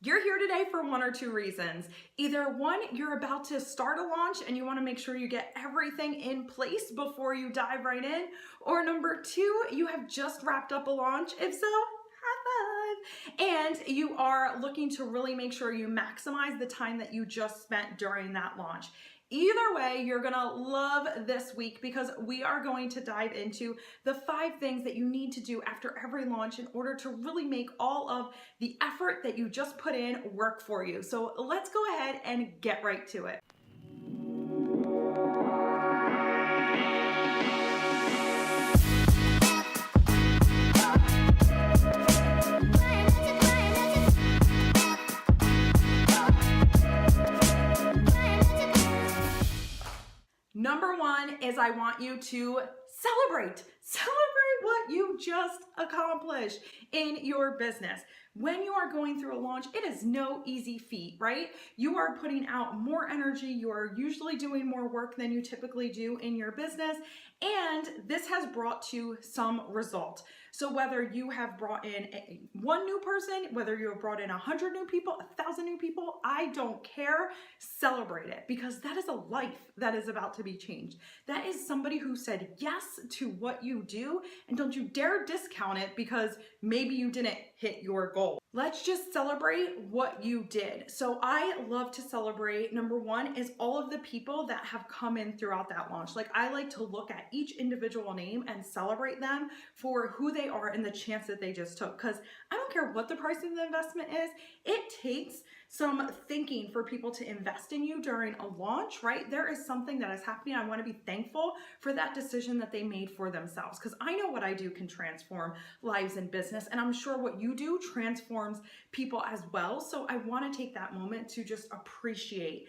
You're here today for one or two reasons. Either one, you're about to start a launch and you want to make sure you get everything in place before you dive right in. Or number two, you have just wrapped up a launch. If so, high five. And you are looking to really make sure you maximize the time that you just spent during that launch. Either way, you're gonna love this week because we are going to dive into the 5 things that you need to do after every launch in order to really make all of the effort that you just put in work for you. So let's go ahead and get right to it. Number one is I want you to celebrate. Celebrate what you just accomplished in your business. When you are going through a launch, it is no easy feat, right? You are putting out more energy. You are usually doing more work than you typically do in your business. And this has brought to some result. So whether you have brought in one new person, whether you have brought in 100 new people, 1,000 new people, I don't care. Celebrate it because that is a life that is about to be changed. That is somebody who said yes to what you do, and don't you dare discount it because maybe you didn't hit your goal. Let's just celebrate what you did. So I love to celebrate. Number one is all of the people that have come in throughout that launch. Like I like to look at each individual name and celebrate them for who they are and the chance that they just took. Because I don't care what the price of the investment is, it takes some thinking for people to invest in you during a launch, right? There is something that is happening. I want to be thankful for that decision that they made for themselves because I know what I do can transform lives in business, and I'm sure what you do transforms people as well. So I want to take that moment to just appreciate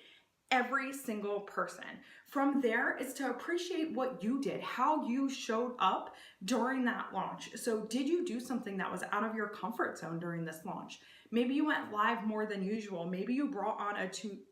every single person. From there is to appreciate what you did, how you showed up during that launch. So did you do something that was out of your comfort zone during this launch? Maybe you went live more than usual. Maybe you brought on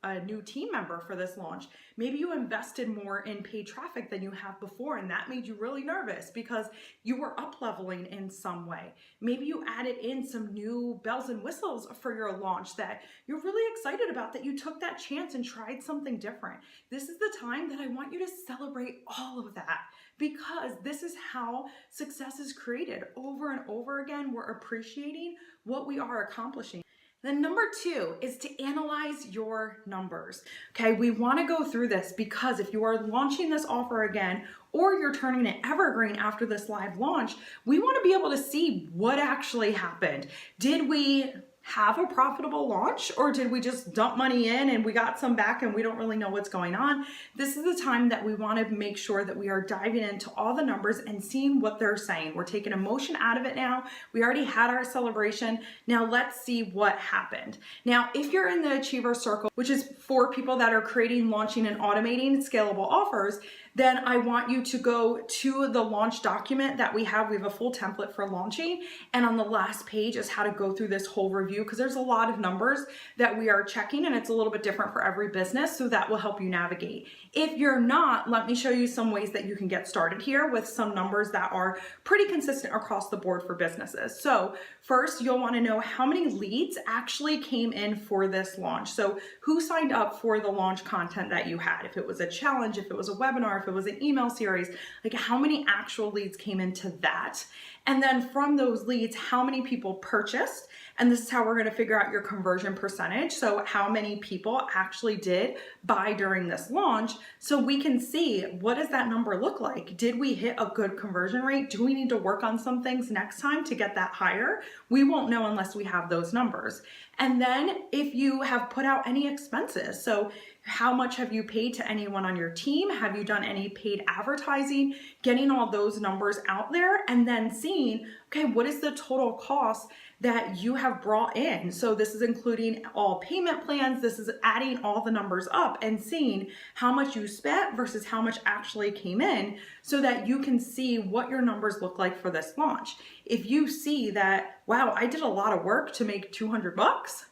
a new team member for this launch. Maybe you invested more in paid traffic than you have before, and that made you really nervous because you were up leveling in some way. Maybe you added in some new bells and whistles for your launch that you're really excited about, that you took that chance and tried something different. This is the time that I want you to celebrate all of that because this is how success is created. Over and over again, we're appreciating what we are accomplishing. Then number two is to analyze your numbers. Okay, we want to go through this because if you are launching this offer again or you're turning it evergreen after this live launch, we want to be able to see what actually happened. Did we have a profitable launch or did we just dump money in and we got some back and we don't really know what's going on? This is the time that we want to make sure that we are diving into all the numbers and seeing what they're saying. We're taking emotion out of it now. We already had our celebration. Now let's see what happened. Now, if you're in the Achiever Circle, which is for people that are creating, launching, and automating scalable offers, then I want you to go to the launch document that we have. We have a full template for launching. And on the last page is how to go through this whole review because there's a lot of numbers that we are checking and it's a little bit different for every business. So that will help you navigate. If you're not, let me show you some ways that you can get started here with some numbers that are pretty consistent across the board for businesses. So first, you'll want to know how many leads actually came in for this launch. So who signed up for the launch content that you had? If it was a challenge, if it was a webinar, if it was an email series, like how many actual leads came into that? And then from those leads, how many people purchased? And this is how we're going to figure out your conversion percentage. So how many people actually did buy during this launch so we can see what does that number look like? Did we hit a good conversion rate? Do we need to work on some things next time to get that higher? We won't know unless we have those numbers. And then if you have put out any expenses, so how much have you paid to anyone on your team? Have you done any paid advertising? Getting all those numbers out there and then seeing, okay, what is the total cost that you have brought in? So this is including all payment plans. This is adding all the numbers up and seeing how much you spent versus how much actually came in so that you can see what your numbers look like for this launch. If you see that, wow, I did a lot of work to make 200 bucks,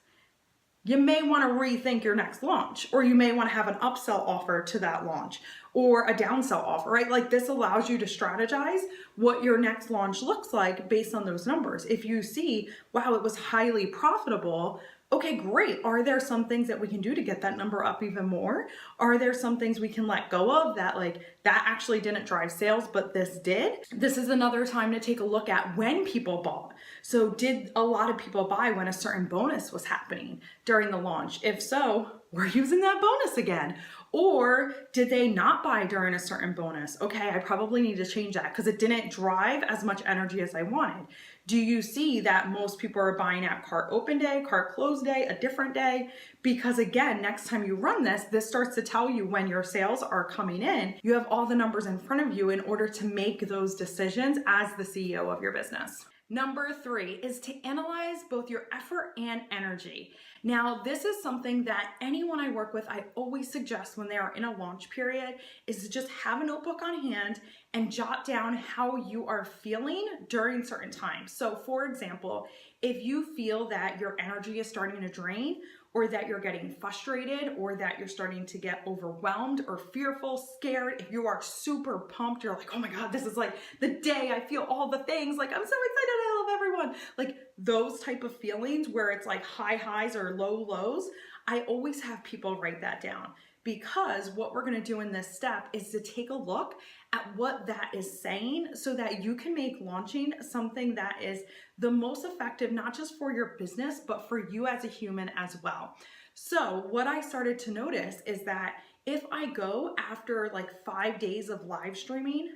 you may want to rethink your next launch, or you may want to have an upsell offer to that launch. or a downsell offer, right? Like this allows you to strategize what your next launch looks like based on those numbers. If you see, wow, it was highly profitable, okay, great. Are there some things that we can do to get that number up even more? Are there some things we can let go of that that actually didn't drive sales, but this did? This is another time to take a look at when people bought. So did a lot of people buy when a certain bonus was happening during the launch? If so, we're using that bonus again. Or did they not buy during a certain bonus? Okay, I probably need to change that because it didn't drive as much energy as I wanted. Do you see that most people are buying at cart open day, cart close day, a different day? Because again, next time you run this starts to tell you when your sales are coming in. You have all the numbers in front of you in order to make those decisions as the CEO of your business. Number 3 is to analyze both your effort and energy. Now, this is something that anyone I work with, I always suggest when they are in a launch period is to just have a notebook on hand and jot down how you are feeling during certain times. So for example, if you feel that your energy is starting to drain, or that you're getting frustrated, or that you're starting to get overwhelmed or fearful, scared, if you are super pumped, you're like, oh my God, this is like the day I feel all the things, like I'm so excited, I love everyone. Like those type of feelings where it's like high highs or low lows, I always have people write that down. Because what we're gonna do in this step is to take a look at what that is saying so that you can make launching something that is the most effective, not just for your business, but for you as a human as well. So what I started to notice is that if I go after like 5 days of live streaming,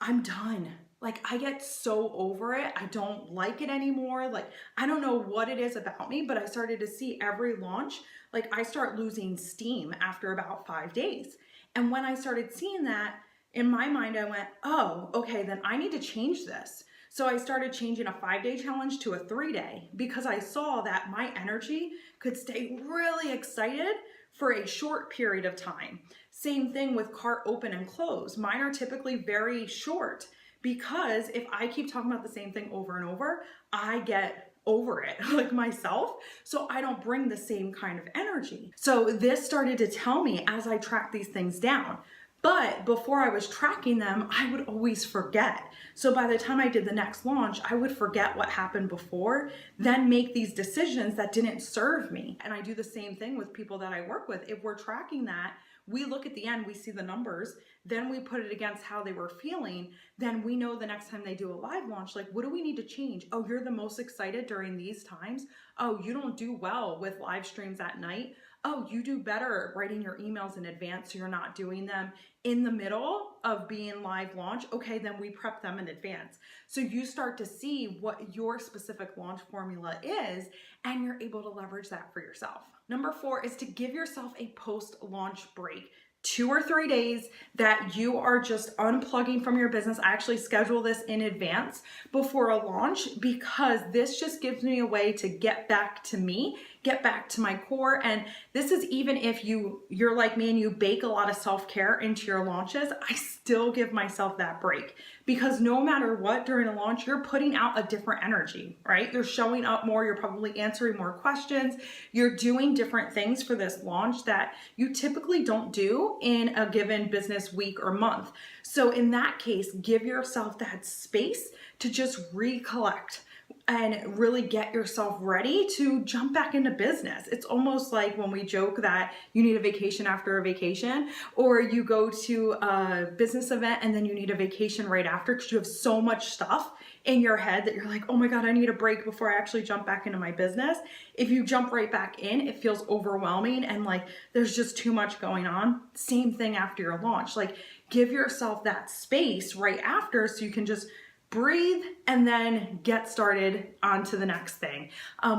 I'm done. Like I get so over it. I don't like it anymore. Like I don't know what it is about me, but I started to see every launch, like I start losing steam after about 5 days. And when I started seeing that, in my mind, I went, oh, okay, then I need to change this. So I started changing a 5-day challenge to a 3-day because I saw that my energy could stay really excited for a short period of time. Same thing with cart open and close. Mine are typically very short because if I keep talking about the same thing over and over, I get over it like myself. So I don't bring the same kind of energy. So this started to tell me as I track these things down. But before I was tracking them, I would always forget. So by the time I did the next launch, I would forget what happened before, then make these decisions that didn't serve me. And I do the same thing with people that I work with. If we're tracking that, we look at the end, we see the numbers, then we put it against how they were feeling, then we know the next time they do a live launch, like, what do we need to change? Oh, you're the most excited during these times. Oh, you don't do well with live streams at night. Oh, you do better writing your emails in advance so you're not doing them in the middle of being live launch. Okay, then we prep them in advance. So you start to see what your specific launch formula is, and you're able to leverage that for yourself. Number 4 is to give yourself a post-launch break. 2 or 3 days that you are just unplugging from your business. I actually schedule this in advance before a launch because this just gives me a way to get back to me, get back to my core. And this is even if you're like me and you bake a lot of self-care into your launches, I still give myself that break because no matter what during a launch, you're putting out a different energy, right? You're showing up more, you're probably answering more questions, you're doing different things for this launch that you typically don't do in a given business week or month. So in that case, give yourself that space to just recollect and really get yourself ready to jump back into business. It's almost like when we joke that you need a vacation after a vacation, or you go to a business event and then you need a vacation right after because you have so much stuff in your head that you're like, oh my God, I need a break before I actually jump back into my business. If you jump right back in, it feels overwhelming and like there's just too much going on. Same thing after your launch. Like give yourself that space right after so you can just breathe and then get started on to the next thing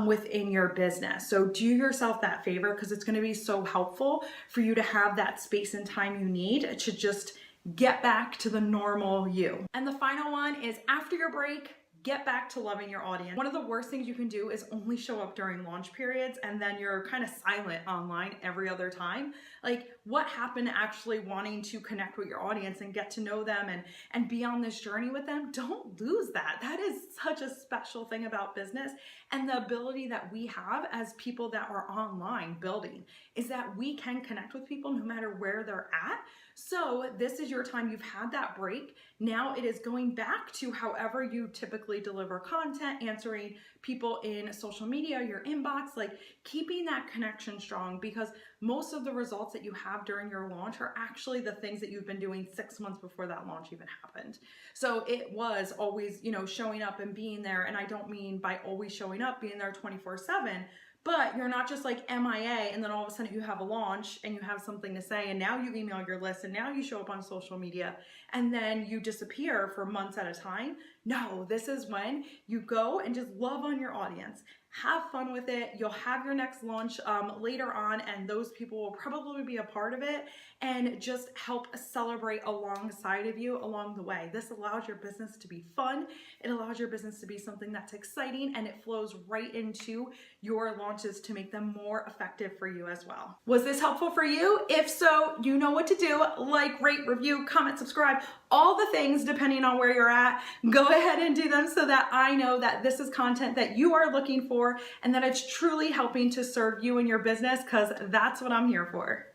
within your business. So do yourself that favor because it's going to be so helpful for you to have that space and time you need to just get back to the normal you. And the final one is after your break, get back to loving your audience. One of the worst things you can do is only show up during launch periods and then you're kind of silent online every other time. Like, what happened to actually wanting to connect with your audience and get to know them and be on this journey with them? Don't lose that. That is such a special thing about business, and the ability that we have as people that are online building is that we can connect with people no matter where they're at. So this is your time. You've had that break. Now it is going back to however you typically deliver content, answering people in social media, your inbox, like keeping that connection strong, because most of the results that you have during your launch are actually the things that you've been doing 6 months before that launch even happened. So it was always, showing up and being there. And I don't mean by always showing up, being there 24/7, but you're not just like MIA and then all of a sudden you have a launch and you have something to say and now you email your list and now you show up on social media and then you disappear for months at a time. No, this is when you go and just love on your audience. Have fun with it. You'll have your next launch later on, and those people will probably be a part of it and just help celebrate alongside of you along the way. This allows your business to be fun. It allows your business to be something that's exciting, and it flows right into your launches to make them more effective for you as well. Was this helpful for you? If so, you know what to do. Like, rate, review, comment, subscribe, all the things depending on where you're at. Go ahead and do them so that I know that this is content that you are looking for and that it's truly helping to serve you and your business, because that's what I'm here for.